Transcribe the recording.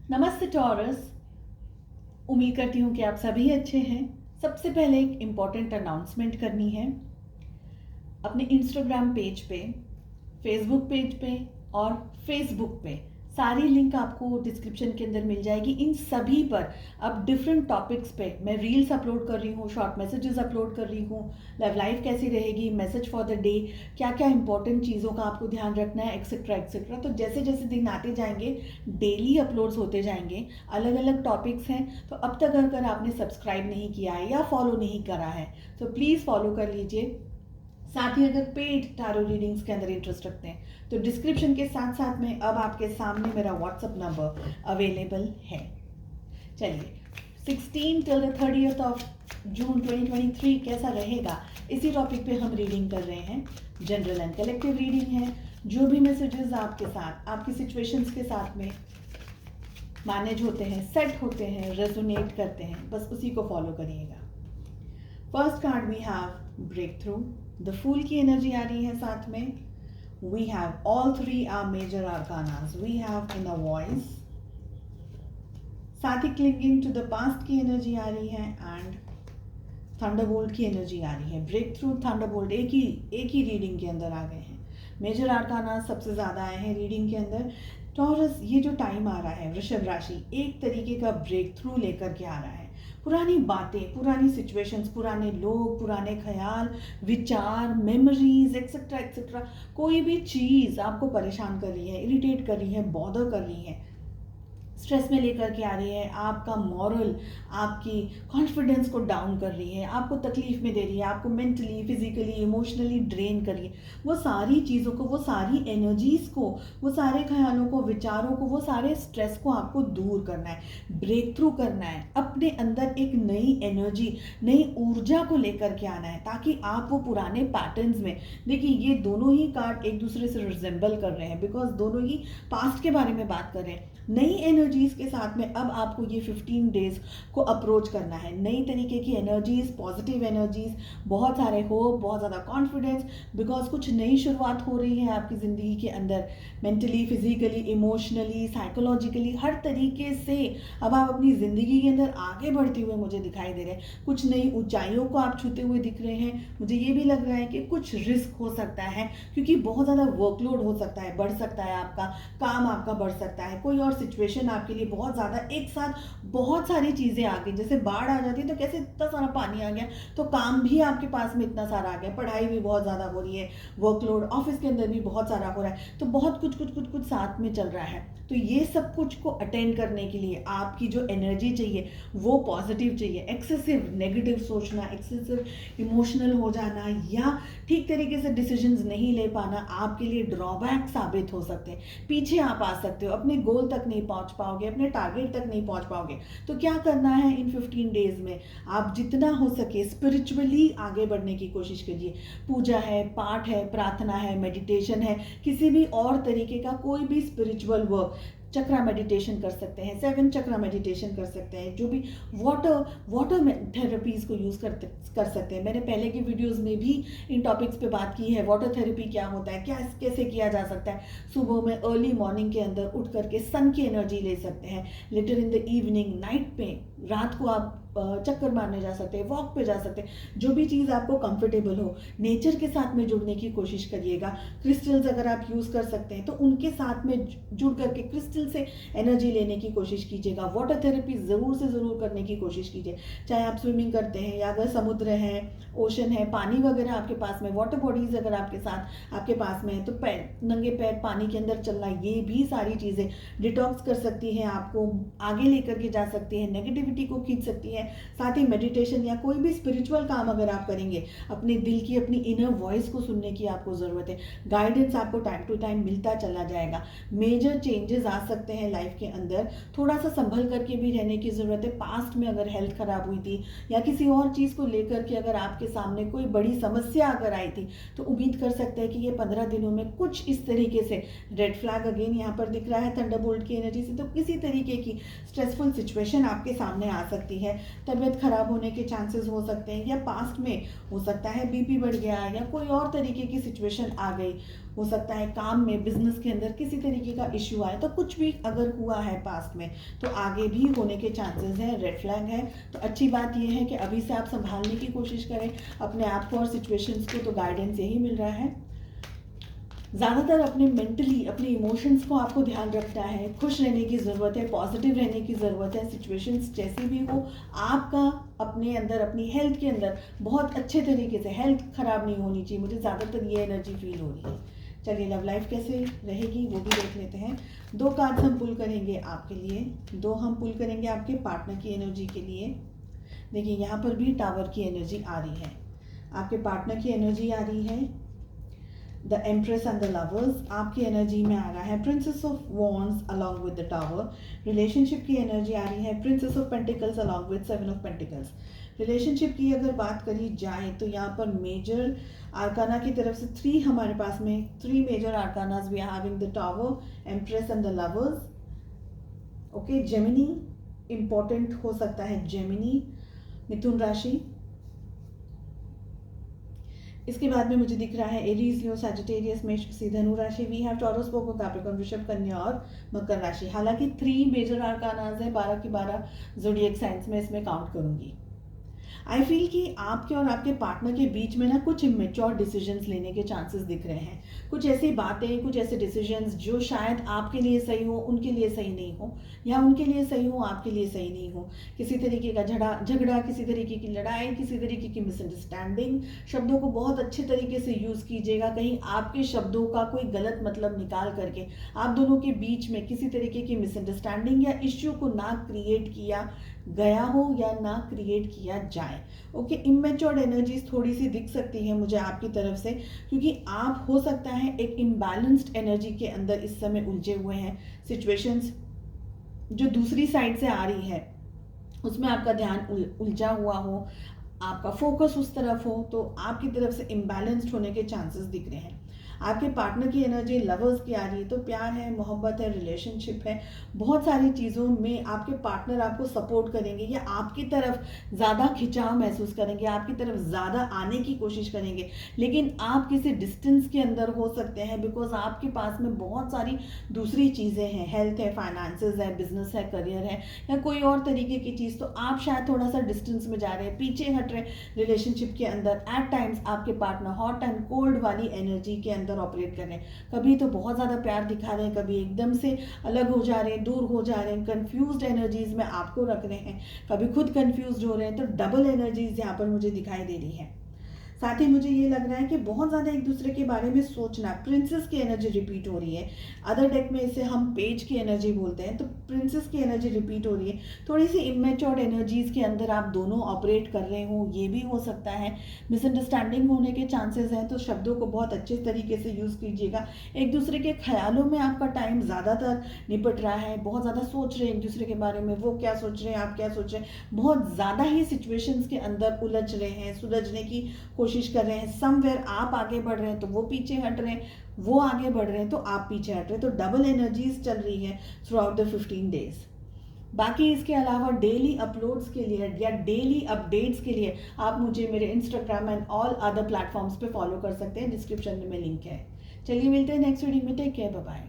नमस्ते टॉरस। उम्मीद करती हूँ कि आप सभी अच्छे हैं। सबसे पहले एक इम्पॉर्टेंट अनाउंसमेंट करनी है। अपने इंस्टाग्राम पेज पे, फेसबुक पेज पे और फेसबुक पे सारी लिंक आपको डिस्क्रिप्शन के अंदर मिल जाएगी। इन सभी पर अब डिफरेंट टॉपिक्स पे मैं रील्स अपलोड कर रही हूँ, शॉर्ट मैसेजेस अपलोड कर रही हूँ, लाइफ कैसी रहेगी, मैसेज फॉर द डे, क्या क्या इंपॉर्टेंट चीज़ों का आपको ध्यान रखना है, एक्सेट्रा एक्सेट्रा। तो जैसे जैसे दिन आते जाएंगे डेली अपलोड्स होते जाएंगे, अलग अलग टॉपिक्स हैं। तो अब तक अगर आपने सब्सक्राइब नहीं किया है या फॉलो नहीं करा है तो प्लीज़ फॉलो कर लीजिए। साथ ही अगर पेड टारो रीडिंग्स के अंदर इंटरेस्ट रखते हैं तो डिस्क्रिप्शन के साथ साथ में अब आपके सामने मेरा व्हाट्सअप नंबर अवेलेबल है। चलिए, 16 till the 30th of June 2023 कैसा रहेगा, इसी टॉपिक पे हम रीडिंग कर रहे हैं। जनरल एंड कलेक्टिव रीडिंग है। जो भी मैसेजेस आपके साथ, आपकी सिचुएशंस के साथ में मैनेज होते हैं, सेट होते हैं, रेजोनेट करते हैं, बस उसी को फॉलो करिएगा। First card we have breakthrough. The fool की एनर्जी आ रही है साथ में। We have all three are major arcanas. We have in a voice, साथ ही क्लिंगिंग टू द पास्ट की एनर्जी आ रही है एंड थंडरबोल्ट की एनर्जी आ रही है। ब्रेक थ्रू, थंडरबोल्ट एक ही रीडिंग के अंदर आ गए हैं। मेजर आर्काना सबसे ज़्यादा आए हैं रीडिंग के अंदर। टॉरस, ये जो टाइम आ रहा है वृषभ राशि, एक तरीके का ब्रेक थ्रू लेकर के आ रहा है। पुरानी बातें, पुरानी सिचुएशंस, पुराने लोग, पुराने ख्याल, विचार, मेमोरीज एक्सेट्रा एक्सेट्रा, कोई भी चीज़ आपको परेशान कर रही है, इरिटेट कर रही है, बॉदर कर रही है, स्ट्रेस में लेकर के आ रही है, आपका मॉरल, आपकी कॉन्फिडेंस को डाउन कर रही है, आपको तकलीफ में दे रही है, आपको मेंटली, फिजिकली, इमोशनली ड्रेन कर रही है, वो सारी चीज़ों को, वो सारी एनर्जीज़ को, वो सारे ख्यालों को, विचारों को, वो सारे स्ट्रेस को आपको दूर करना है, ब्रेक थ्रू करना है। अपने अंदर एक नई एनर्जी, नई ऊर्जा को लेकर के आना है, ताकि आप वो पुराने पैटर्न्स में, देखिए ये दोनों ही कार्ड एक दूसरे से रिजेंबल कर रहे हैं, बिकॉज दोनों ही पास्ट के बारे में बात कर रहे हैं। नई एनर्जीज के साथ में अब आपको ये 15 डेज को अप्रोच करना है। नई तरीके की एनर्जीज, पॉजिटिव एनर्जीज, बहुत सारे होप, बहुत ज़्यादा कॉन्फिडेंस, बिकॉज कुछ नई शुरुआत हो रही है आपकी ज़िंदगी के अंदर। मेंटली, फिजिकली, इमोशनली, साइकोलॉजिकली, हर तरीके से अब आप अपनी ज़िंदगी के अंदर आगे बढ़ते हुए मुझे दिखाई दे रहे हैं। कुछ नई ऊंचाइयों को आप छूते हुए दिख रहे हैं। मुझे ये भी लग रहा है कि कुछ रिस्क हो सकता है, क्योंकि बहुत ज़्यादा वर्कलोड हो सकता है, बढ़ सकता है, आपका काम आपका बढ़ सकता है, कोई और सिचुएशन आपके लिए बहुत ज़्यादा एक साथ बहुत सारी चीज़ें आ गई। जैसे बाढ़ आ जाती है तो कैसे इतना सारा पानी आ गया, तो काम भी आपके पास में इतना सारा आ गया, पढ़ाई भी बहुत ज़्यादा हो रही है, वर्कलोड ऑफिस के अंदर भी बहुत सारा हो रहा है, तो बहुत कुछ साथ में चल रहा है। तो ये सब कुछ को अटेंड करने के लिए आपकी जो एनर्जी चाहिए वो पॉजिटिव चाहिए। एक्सेसिव नेगेटिव सोचना, एक्सेसिव इमोशनल हो जाना या ठीक तरीके से डिसीजंस नहीं ले पाना आपके लिए ड्रॉबैक साबित हो सकते हैं। पीछे आप आ सकते हो, अपने गोल तक नहीं पहुंच पाओगे, अपने टारगेट तक नहीं पहुंच पाओगे। तो क्या करना है इन 15 डेज में, आप जितना हो सके स्पिरिचुअली आगे बढ़ने की कोशिश कीजिए। पूजा है, पाठ है, प्रार्थना है, मेडिटेशन है, किसी भी और तरीके का कोई भी स्पिरिचुअल वर्क, चक्रा मेडिटेशन कर सकते हैं, 7 चक्रा मेडिटेशन कर सकते हैं, जो भी वाटर थेरेपीज को यूज़ कर सकते हैं। मैंने पहले की वीडियोस में भी इन टॉपिक्स पे बात की है। वाटर थेरेपी क्या होता है, क्या कैसे किया जा सकता है। सुबह में अर्ली मॉर्निंग के अंदर उठ करके सन की एनर्जी ले सकते हैं। Later in the evening, night पे, रात को आप चक्कर मारने जा सकते हैं, वॉक पे जा सकते हैं, जो भी चीज़ आपको कंफर्टेबल हो। नेचर के साथ में जुड़ने की कोशिश करिएगा। क्रिस्टल्स अगर आप यूज़ कर सकते हैं तो उनके साथ में जुड़ करके क्रिस्टल से एनर्जी लेने की कोशिश कीजिएगा। वाटर थेरेपी ज़रूर से ज़रूर करने की कोशिश कीजिए, चाहे आप स्विमिंग करते हैं या अगर समुद्र है, ओशन है, पानी वगैरह आपके पास में, वाटर बॉडीज़ अगर आपके साथ आपके पास में है तो पैर, नंगे पैर पानी के अंदर चलना, ये भी सारी चीज़ें डिटॉक्स कर सकती हैं, आपको आगे लेकर के जा सकती है, नेगेटिविटी को खींच सकती है। साथ ही मेडिटेशन या कोई भी स्पिरिचुअल काम अगर आप करेंगे, अपने दिल की, अपनी इनर वॉइस को सुनने की आपको ज़रूरत है। गाइडेंस आपको टाइम टू टाइम मिलता चला जाएगा। मेजर चेंजेस आ सकते हैं लाइफ के अंदर, थोड़ा सा संभल करके भी रहने की ज़रूरत है। पास्ट में अगर हेल्थ खराब हुई थी या किसी और चीज़ को लेकर के अगर आपके सामने कोई बड़ी समस्या अगर आई थी, तो उम्मीद कर सकते हैं कि ये 15 दिनों में कुछ इस तरीके से, रेड फ्लैग अगेन यहाँ पर दिख रहा है थंडरबोल्ट की एनर्जी से, तो किसी तरीके की स्ट्रेसफुल सिचुएशन आपके सामने आ सकती है। तबीयत खराब होने के चांसेस हो सकते हैं, या पास्ट में हो सकता है बीपी बढ़ गया या कोई और तरीके की सिचुएशन आ गई, हो सकता है काम में बिजनेस के अंदर किसी तरीके का इश्यू आए, तो कुछ भी अगर हुआ है पास्ट में तो आगे भी होने के चांसेस हैं, रेड फ्लैग है। तो अच्छी बात यह है कि अभी से आप संभालने की कोशिश करें अपने आप को और सिचुएशंस को, तो गाइडेंस यही मिल रहा है। ज़्यादातर अपने मेंटली अपने इमोशंस को आपको ध्यान रखना है, खुश रहने की ज़रूरत है, पॉजिटिव रहने की ज़रूरत है, सिचुएशंस जैसी भी हो। आपका अपने अंदर अपनी हेल्थ के अंदर बहुत अच्छे तरीके से हेल्थ ख़राब नहीं होनी चाहिए, मुझे ज़्यादातर ये एनर्जी फील हो रही है। चलिए लव लाइफ कैसे रहेगी वो भी देख लेते हैं। 2 कार्ड्स हम पुल करेंगे आपके लिए, 2 हम पुल करेंगे आपके पार्टनर की एनर्जी के लिए। देखिए यहाँ पर भी टावर की एनर्जी आ रही है, आपके पार्टनर की एनर्जी आ रही है, the empress and the lovers आपकी एनर्जी में आ रहा है, princess of wands along with the tower. Relationship की एनर्जी आ रही है, princess of pentacles along with 7 of pentacles. Relationship की अगर बात करी जाए तो यहाँ पर मेजर आर्काना की तरफ से 3 हमारे पास में 3 major arcanas we are having, the tower, empress and the lovers. Okay, Gemini important हो सकता है, जेमिनी मिथुन राशि। इसके बाद में मुझे दिख रहा है एरीज, लियो, सैजिटेरियस, मेष, सी, धनु राशि। We have Taurus, Virgo, Capricorn, वृषभ, कन्या और मकर राशि। हालांकि 3 मेजर आर्कानाज है, 12 की 12 ज़ोडिएक साइंस में इसमें काउंट करूंगी। आई फील कि आपके और आपके पार्टनर के बीच में ना कुछ इमेच्योर डिसीजंस लेने के चांसेस दिख रहे हैं, कुछ ऐसी बातें, कुछ ऐसे डिसीजंस जो शायद आपके लिए सही हो उनके लिए सही नहीं हो, या उनके लिए सही हो आपके लिए सही नहीं हो। किसी तरीके का झगड़ा, किसी तरीके की लड़ाई, किसी तरीके की मिसअंडरस्टैंडिंग। शब्दों को बहुत अच्छे तरीके से यूज़ कीजिएगा, कहीं आपके शब्दों का कोई गलत मतलब निकाल करके आप दोनों के बीच में किसी तरीके की मिसअंडरस्टैंडिंग या इश्यू को ना क्रिएट किया गया हो या ना क्रिएट किया जाए। ओके, इमेच्योर्ड एनर्जीज थोड़ी सी दिख सकती है मुझे आपकी तरफ से, क्योंकि आप हो सकता है एक इम्बैलेंस्ड एनर्जी के अंदर इस समय उलझे हुए हैं। सिचुएशंस जो दूसरी साइड से आ रही है उसमें आपका ध्यान उलझा हुआ हो, आपका फोकस उस तरफ हो, तो आपकी तरफ से इम्बैलेंस्ड होने के चांसेस दिख रहे हैं। आपके पार्टनर की एनर्जी लवर्स की आ रही है, तो प्यार है, मोहब्बत है, रिलेशनशिप है, बहुत सारी चीज़ों में आपके पार्टनर आपको सपोर्ट करेंगे या आपकी तरफ ज़्यादा खिंचाव महसूस करेंगे, आपकी तरफ ज़्यादा आने की कोशिश करेंगे, लेकिन आप किसी डिस्टेंस के अंदर हो सकते हैं, बिकॉज आपके पास में बहुत सारी दूसरी चीज़ें हैं, हेल्थ है, फाइनेंसेस है, बिजनेस है, करियर है, या कोई और तरीके की चीज़, तो आप शायद थोड़ा सा डिस्टेंस में जा रहे हैं, पीछे हट रहे रिलेशनशिप के अंदर। एट टाइम्स आपके पार्टनर हॉट एंड कोल्ड वाली एनर्जी के अंदर ऑपरेट कर रहे हैं, कभी तो बहुत ज़्यादा प्यार दिखा रहे हैं, कभी एकदम से अलग हो जा रहे हैं, दूर हो जा रहे हैं, कंफ्यूज्ड एनर्जीज में आपको रख रहे हैं, कभी खुद कंफ्यूज्ड हो रहे हैं, तो डबल एनर्जीज यहाँ पर मुझे दिखाई दे रही है। साथ ही मुझे ये लग रहा है कि बहुत ज़्यादा एक दूसरे के बारे में सोचना, प्रिंसेस की एनर्जी रिपीट हो रही है। अदर डेक में इसे हम पेज की एनर्जी बोलते हैं, तो प्रिंसेस की एनर्जी रिपीट हो रही है। थोड़ी सी इमेच्योर्ड एनर्जीज के अंदर आप दोनों ऑपरेट कर रहे हो, ये भी हो सकता है। मिसअंडरस्टैंडिंग होने के चांसेस हैं, तो शब्दों को बहुत अच्छे तरीके से यूज़ कीजिएगा। एक दूसरे के ख्यालों में आपका टाइम ज़्यादातर निपट रहा है, बहुत ज़्यादा सोच रहे हैं एक दूसरे के बारे में, वो क्या सोच रहे हैं, आप क्या सोच रहे हैं, बहुत ज़्यादा ही सिचुएशंस के अंदर उलझ रहे हैं, सुलझने की कोशिश कर रहे हैं। समवेयर आप आगे बढ़ रहे हैं तो वो पीछे हट रहे हैं, वो आगे बढ़ रहे हैं तो आप पीछे हट रहे हैं, तो डबल एनर्जीज चल रही है थ्रू आउट द 15 डेज। बाकी इसके अलावा डेली अपलोड्स के लिए या डेली अपडेट्स के लिए आप मुझे मेरे Instagram and all other platforms पे फॉलो कर सकते हैं, डिस्क्रिप्शन में लिंक है। चलिए मिलते हैं नेक्स्ट वीडियो में, टेक केयर, बाय बाय।